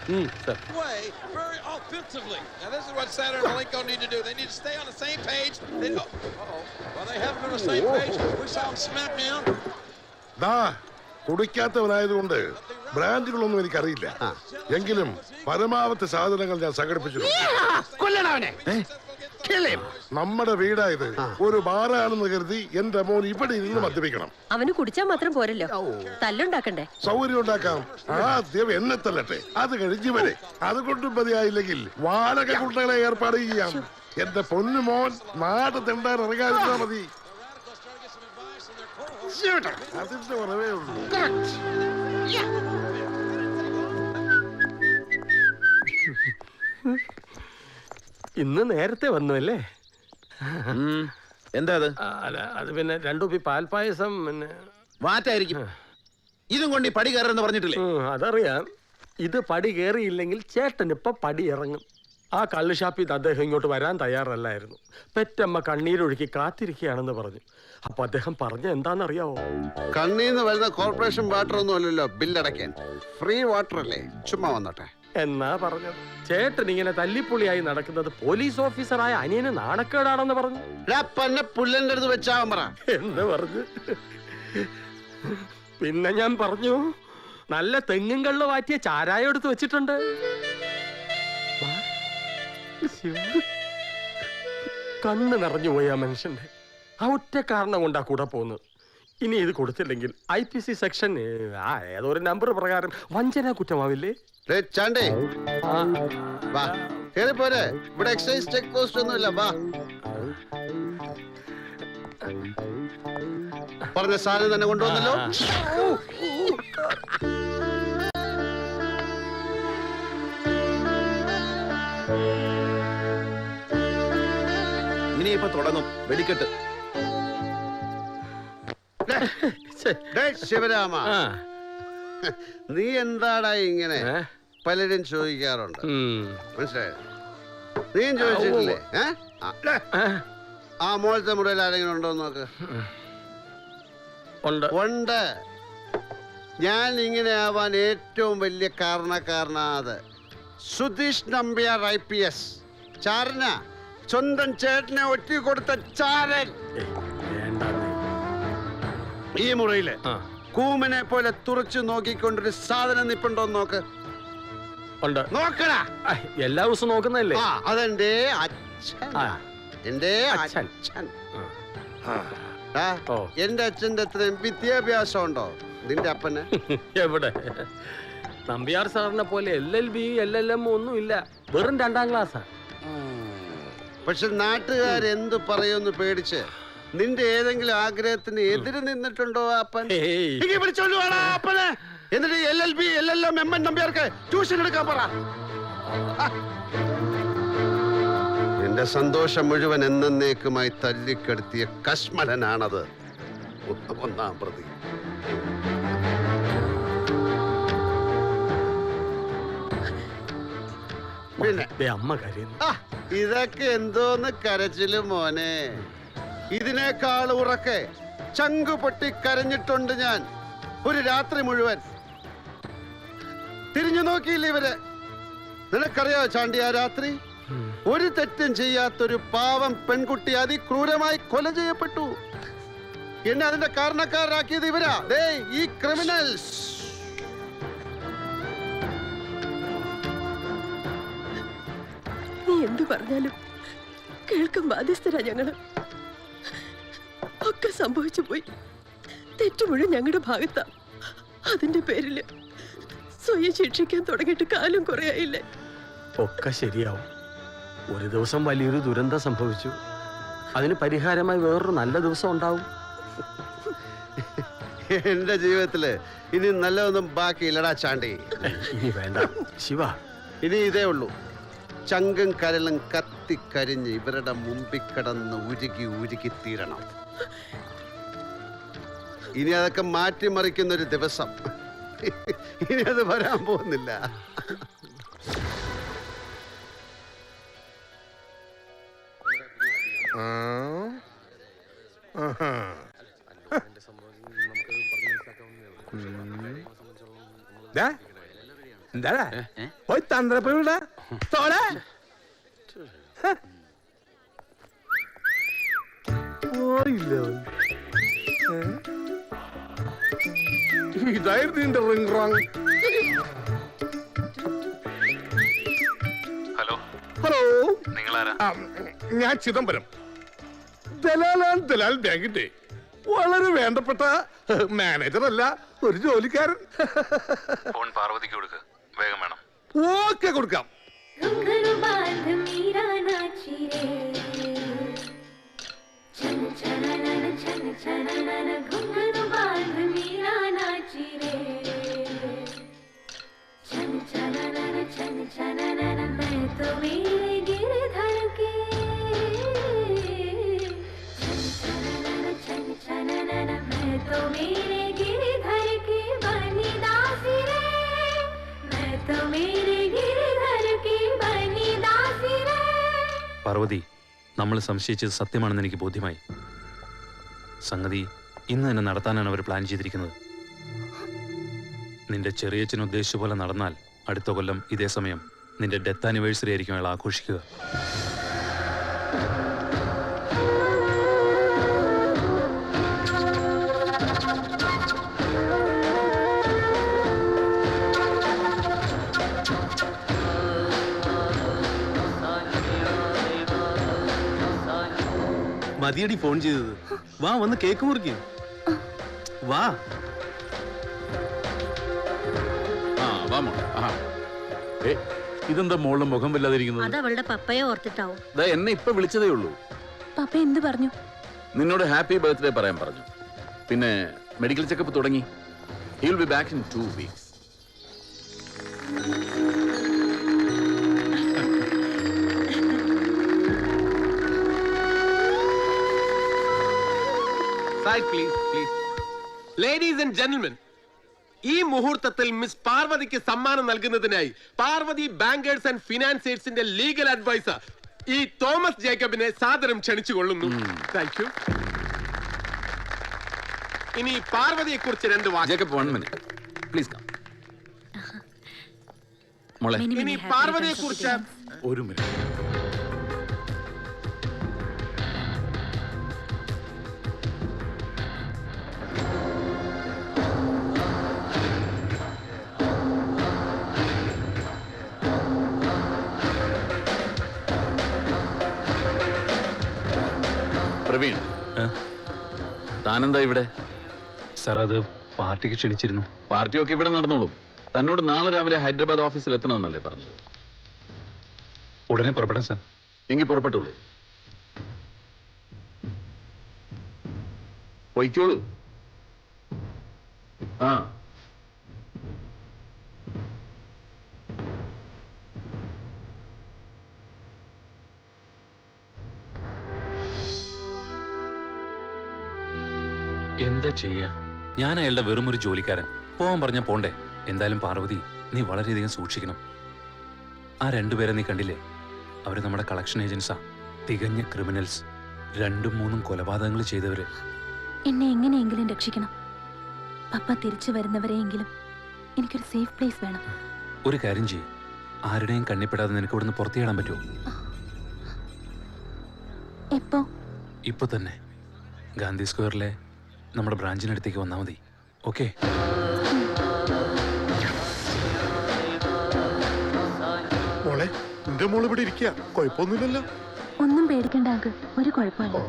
Play very offensively. Now this is what Saturn and Malenko need to do. They need to stay on the same page. Well, they haven't been on the same page. We saw them smack down. കുടിക്കാത്തവനായതുകൊണ്ട് ബ്രാൻഡുകളൊന്നും എനിക്കറിയില്ല. എങ്കിലും പരമാവധി സാധനങ്ങൾ ഞാൻ സംഘടിപ്പിച്ചിട്ടുണ്ട്. നമ്മുടെ വീടായത് ഒരു ബാറാണെന്ന് കരുതി എന്റെ മോൻ ഇവിടെ ഇരുന്ന് മദ്യപിക്കണം. അവന് കുടിച്ചാൽ മാത്രം പോരല്ലോ, തല്ലുണ്ടാക്കണ്ടേ? സൗകര്യം ഉണ്ടാക്കാം. ആദ്യം എന്നെ തല്ലട്ടെ, അത് കഴിഞ്ഞ് വരെ. അതുകൊണ്ടും മതിയായില്ലെങ്കിൽ വാടക കുട്ടികളെ ഏർപ്പാട് ചെയ്യാം. എന്റെ പൊന്നു മോൻ നാട് തെണ്ടാൻ ഇറങ്ങാതിരുന്നാ മതി. അതിന്റെ കുറവേ ഉള്ളൂ. ഇന്ന് നേരത്തെ വന്നു അല്ലേ? എന്താ അത്? അത് പിന്നെ 2 കുപ്പി പാൽപ്പായസം. പിന്നെ വാറ്റായിരിക്കും. ഇതും കൊണ്ട് പടി കയറെന്ന് പറഞ്ഞിട്ടില്ലേ? അതറിയാം. ഇത് പടി കയറിയില്ലെങ്കിൽ ചേട്ടൻ ഇപ്പൊ പടി ഇറങ്ങും. ആ കള്ള് ഷാപ്പിൽ നിന്ന് അദ്ദേഹം ഇങ്ങോട്ട് വരാൻ തയ്യാറല്ലായിരുന്നു. പെറ്റമ്മ കണ്ണീരൊഴുക്കി കാത്തിരിക്കുകയാണെന്ന് പറഞ്ഞു. അപ്പൊ അദ്ദേഹം പറഞ്ഞ എന്താണെന്നറിയാവോ? കണ്ണീന്ന് വരുന്ന കോർപ്പറേഷൻ വാട്ടർ ഒന്നും അല്ലല്ലോ ബില്ലടയ്ക്കാൻ. ഫ്രീ വാട്ടർ അല്ലേ, ചുമ്മാ വന്നോട്ടെ എന്നാ പറഞ്ഞത്. ചേട്ടൻ ഇങ്ങനെ തല്ലിപ്പൊളിയായി നടക്കുന്നത് പോലീസ് ഓഫീസറായ അനിയന് നാണക്കേടാണെന്ന് പറഞ്ഞു. പുല്ലന്റെ അടുത്ത് വെച്ചാവാൻ പറ എന്ന് പറഞ്ഞു. പിന്നെ ഞാൻ പറഞ്ഞു, നല്ല തെങ്ങും കള്ള് വാറ്റിയ ചാരായം എടുത്ത് വെച്ചിട്ടുണ്ട്. കണ്ണ് നിറഞ്ഞു പോയി ആ മനുഷ്യന്റെ. ആ ഒറ്റ കാരണം കൊണ്ടാ കൂടെ പോകുന്നത്. ഇനി ഇത് കൊടുത്തില്ലെങ്കിൽ IPC സെക്ഷൻ ഏതോ ഒരു നമ്പർ പ്രകാരം വഞ്ചന കുറ്റമാവില്ലേ? പോരെ, ഇവിടെ എക്സൈസ് ചെക്ക് പോസ്റ്റ് ഒന്നുമില്ല. വാ, പറഞ്ഞ സാധനം തന്നെ കൊണ്ടുവന്നല്ലോ. ഇനിയിപ്പോ തുടങ്ങും വെടിക്കെട്ട്. ശിവരാമ, നീ എന്താടാ ഇങ്ങനെ? പലരും ചോദിക്കാറുണ്ട്, മനസ്സിലായോ? നീയും ചോദിച്ചിട്ടില്ലേ? ആ മോളത്തെ മുറിയിൽ ആരെങ്കിലും ഉണ്ടോ നോക്ക്. ഉണ്ട്. ഞാൻ ഇങ്ങനെ ആവാൻ ഏറ്റവും വലിയ കാരണക്കാരനാത് സുധീഷ് നമ്പ്യാർ IPS. ചാരന, സ്വന്തം ചേട്ടനെ ഒറ്റ കൊടുത്ത ചാരൻ. ഈ മുറിയില് കൂമനെ പോലെ തുറച്ചു നോക്കിക്കൊണ്ടൊരു സാധനം നിപ്പുണ്ടോ നോക്ക്. നോക്കടാ. എല്ലാ ദിവസവും നോക്കുന്നതല്ലേ? അതെന്റെ അച്ഛൻ. എന്റെ അച്ഛൻ. എന്റെ അച്ഛന്റെ അത്രയും വിദ്യാഭ്യാസം ഉണ്ടോ നിന്റെ അപ്പന്? എവിടെ? നമ്പ്യാർ സാറിനെ പോലെ LLB LLM ഒന്നും ഇല്ല, വെറും 2ാം ക്ലാസ്സാ. പക്ഷെ നാട്ടുകാരെന്ത് പറയുമെന്ന് പേടിച്ച് നിന്റെ ഏതെങ്കിലും ആഗ്രഹത്തിന് എതിര് നിന്നിട്ടുണ്ടോ അപ്പൻ? അപ്പനെ എന്നിട്ട് LLB LLM MN നമ്പ്യാർക്ക് ട്യൂഷൻ എടുക്കാൻ പറ. എന്റെ സന്തോഷം മുഴുവൻ എന്നേക്കുമായി തല്ലിക്കെടുത്തിയ കശ്മലനാണത് 1ാം പ്രതി. പിന്നെ അമ്മ കരയുന്നു. ഇതൊക്കെ എന്തോന്ന് കരച്ചില് മോനെ. ഇതിനേക്കാൾ ഉറക്കെ ചങ്കു പൊട്ടി കരഞ്ഞിട്ടുണ്ട് ഞാൻ ഒരു രാത്രി മുഴുവൻ. തിരിഞ്ഞു നോക്കിയില്ല ഇവര്. നിനക്കറിയോ ചാണ്ടി, ആ രാത്രി ഒരു തെറ്റും ചെയ്യാത്തൊരു പാവം പെൺകുട്ടി അതിക്രൂരമായി കൊല ചെയ്യപ്പെട്ടു. എന്നെ അതിന്റെ കാരണക്കാരാക്കിയത് ഇവരാ, ഈ ക്രിമിനൽസ്. നീ എന്തു പറഞ്ഞാലും കേൾക്കാൻ ബാധ്യസ്ഥരാ ഞങ്ങള്. ഒക്കെ സംഭവിച്ചു പോയി. തെറ്റു മുഴുവൻ ഞങ്ങളുടെ ഭാഗത്താ. അതിന്റെ പേരില് സ്വയം ശിക്ഷിക്കാൻ തുടങ്ങിയിട്ട് കാലം കുറയായില്ലേ? ഒക്കെ ശരിയാവും. ഒരു ദിവസം വലിയൊരു ദുരന്തം സംഭവിച്ചു. അതിന് പരിഹാരമായി വേറൊരു നല്ല ദിവസം ഉണ്ടാവും. എന്റെ ജീവിതത്തില് ഇനി നല്ലതൊന്നും ബാക്കിയില്ലടാ ചാണ്ടി. ഇനി വേണ്ട ശിവ. ഇനി ഇതേ ഉള്ളൂ. ചങ്കും കരളും കത്തിക്കരിഞ്ഞ് ഇവരുടെ മുമ്പിൽ കിടന്ന് ഉരുകി തീരണം. ഇനി അതൊക്കെ മാറ്റിമറിക്കുന്നൊരു ദിവസം ഇനി അത് വരാൻ പോകുന്നില്ല. എന്താടാ പോയി തന്ത്രപ്പൂടാ തോടാ ഇതായിരുന്നു നിന്റെ റിംഗ് റോങ്. ഹലോ ഹലോ, നിങ്ങളാരാ? ഞാൻ ചിദംബരം, ദലാൽ ബാങ്കിന്റെ വളരെ വേണ്ടപ്പെട്ട മാനേജർ അല്ല, ഒരു ജോലിക്കാരൻ. ഫോൺ പാർവതിക്ക് കൊടുക്ക്, വേഗം വേണം. ഓക്കെ, കൊടുക്കാം. പാർവതി, നമ്മൾ സംശയിച്ചത് സത്യമാണെന്ന് എനിക്ക് ബോധ്യമായി. സംഗതി ഇന്ന് തന്നെ നടത്താനാണ് അവർ പ്ലാൻ ചെയ്തിരിക്കുന്നത്. നിന്റെ ചെറിയച്ഛൻ ഉദ്ദേശിച്ച പോലെ നടന്നാൽ അടുത്ത കൊല്ലം ഇതേ സമയം നിന്റെ ഡെത്ത് ആനിവേഴ്സറി ആയിരിക്കും അയാൾ ആഘോഷിക്കുക. മതിയടി ഫോൺ ചെയ്തത്. വാ, വന്ന് കേക്ക് മുറിക്ക്. വാ. ഇതെന്താ മോളുടെ മുഖം വല്ലാതിരിക്കുന്നത്? അത് അവളുടെ പപ്പയെ ഓർത്തിട്ടാവും. എന്നെ ഇപ്പൊ വിളിച്ചതേ ഉള്ളൂ. പപ്പ എന്ത് പറഞ്ഞു? നിന്നോട് ഹാപ്പി ബർത്ത്ഡേ പറയാൻ പറഞ്ഞു. പിന്നെ മെഡിക്കൽ ചെക്കപ്പ് തുടങ്ങി. He will be back in 2 weeks. Ladies and gentlemen, ഈ മുഹൂർത്തത്തിൽ മിസ് പാർവതിക്ക് സമ്മാനം നൽകുന്നതിനായി പാർവതി ബാങ്കേഴ്സ് ആൻഡ് ഫിനാൻസിയേഴ്സിന്റെ ലീഗൽ അഡ്വൈസർ ഈ തോമസ് ജേക്കബിനെ സാദരം ക്ഷണിച്ചുകൊള്ളുന്നു. Thank you. ഇനി പാർവതിയെ കുറിച്ച് 2 വാക്ക്. Jacob, 1 minute. Please come. മോളെ, ഇനി പാർവതിയെ കുറിച്ച് 1 minute. പ്രവീൺ, താനെന്താ ഇവിടെ? സാർ, അത് പാർട്ടിക്ക് ക്ഷണിച്ചിരുന്നു. പാർട്ടിയൊക്കെ ഇവിടെ നടന്നോളും. തന്നോട് നാളെ രാവിലെ ഹൈദരാബാദ് ഓഫീസിൽ എത്തണമെന്നല്ലേ പറഞ്ഞത്? ഉടനെ പുറപ്പെടാം സാർ. എങ്കിൽ പുറപ്പെട്ടോളൂ. പൊയ്ക്കോളൂ. ആ, എന്താ ചെയ്യാ? ഞാൻ അയാളുടെ വെറും ഒരു ജോലിക്കാരൻ. പോവാൻ പറഞ്ഞ പോണ്ടേ. എന്തായാലും പാർവതി, നീ വളരെയധികം സൂക്ഷിക്കണം. ആ 2 പേരെ നീ കണ്ടില്ലേ? അവര് നമ്മുടെ കളക്ഷൻ ഏജൻസാ. തികഞ്ഞ ക്രിമിനൽസ്. 2ഉം 3ഉം കൊലപാതകങ്ങൾ ചെയ്തവര്. എന്നെ എങ്ങനെയെങ്കിലും രക്ഷിക്കണം. പപ്പ തിരിച്ചു വരുന്നവരെയെങ്കിലും എനിക്കൊരു സേഫ് പ്ലേസ് വേണം. ഒരു കാര്യം ചെയ്യും, ആരുടെയും കണ്ണിപ്പെടാതെ നിനക്ക് ഇവിടുന്ന് പുറത്തിയാടാൻ പറ്റുമോ? എപ്പോ? ഇപ്പൊ തന്നെ. ഗാന്ധി സ്ക്വയറിലെ നമ്മുടെ ബ്രാഞ്ചിനടുത്തേക്ക് വന്നാൽ മതി. ഓക്കെ? മോളെ, നിന്റെ മോള് ഇവിടെ ഇരിക്കുക, കുഴപ്പമൊന്നുമില്ലല്ലോ. ഒന്നും പേടിക്കണ്ട അങ്കിൾ, ഒരു കുഴപ്പമില്ല.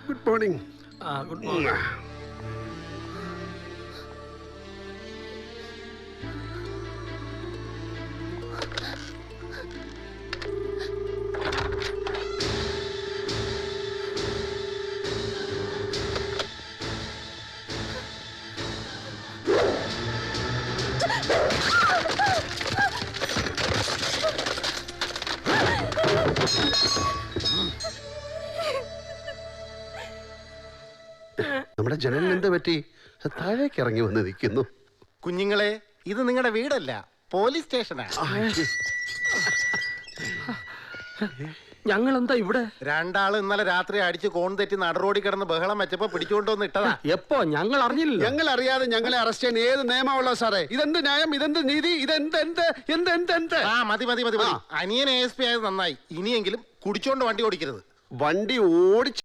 Good morning. Good morning. നമ്മുടെ ജനലിന് എന്താ പറ്റി? താഴേക്ക് ഇറങ്ങി വന്ന് നിൽക്കുന്നു. കുഞ്ഞുങ്ങളെ, ഇത് നിങ്ങളുടെ വീടല്ല, പോലീസ് സ്റ്റേഷനാ. ഞങ്ങൾ എന്താ ഇവിടെ? രണ്ടാള് ഇന്നലെ രാത്രി അടിച്ച് കോൺ തെറ്റി നടറോടി കിടന്ന് ബഹളം വെച്ചപ്പോ പിടിച്ചുകൊണ്ടുവന്ന് ഇട്ടതാ. എപ്പോ? ഞങ്ങൾ അറിഞ്ഞില്ല. ഞങ്ങൾ അറിയാതെ ഞങ്ങളെ അറസ്റ്റ് ചെയ്യാൻ ഏത് നിയമമുള്ള സാറേ? ഇതെന്ത് ന്യായം? ഇതെന്ത് നീതി? ഇതെന്ത് എന്ത് എന്ത് എന്ത് എന്ത്? ആ മതി മതി മതി മതി. അനിയൻ ASP ആയത് നന്നായി. ഇനിയെങ്കിലും കുടിച്ചോണ്ട് വണ്ടി ഓടിക്കരുത്. വണ്ടി ഓടിച്ച്